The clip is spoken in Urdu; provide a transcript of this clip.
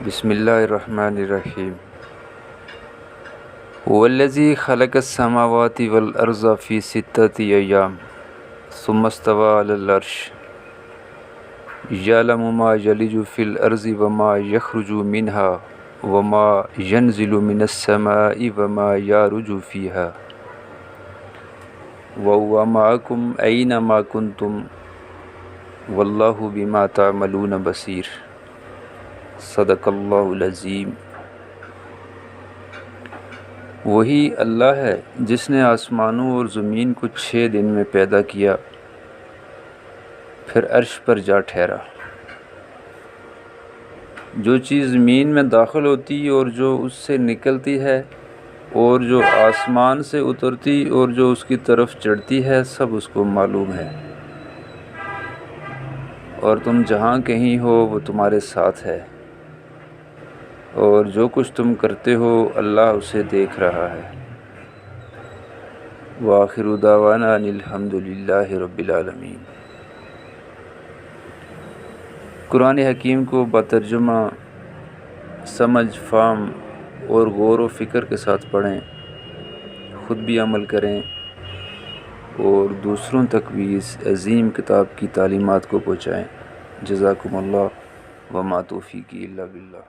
بسم اللہ الرحمن الرحیم والذی خلق السماوات والارض فی ستۃ ایام ثم استوى علی العرش یعلم ما یلج فی الارض وما یخرج منها وما ینزل من السماء وما یعرج فیہا وهو معکم اینما کنتم واللہ بما تعملون بصیر۔ صدق اللہ العظیم۔ وہی اللہ ہے جس نے آسمانوں اور زمین کو 6 دن میں پیدا کیا، پھر عرش پر جا ٹھہرا۔ جو چیز زمین میں داخل ہوتی اور جو اس سے نکلتی ہے اور جو آسمان سے اترتی اور جو اس کی طرف چڑھتی ہے، سب اس کو معلوم ہے، اور تم جہاں کہیں ہو وہ تمہارے ساتھ ہے، اور جو کچھ تم کرتے ہو اللہ اسے دیکھ رہا ہے۔ وآخر دعوانا ان الحمد للہ رب العالمین۔ قرآن حکیم کو بترجمہ سمجھ، فہم اور غور و فکر کے ساتھ پڑھیں، خود بھی عمل کریں اور دوسروں تک بھی اس عظیم کتاب کی تعلیمات کو پہنچائیں۔ جزاکم اللہ وما توفیقی الا باللہ۔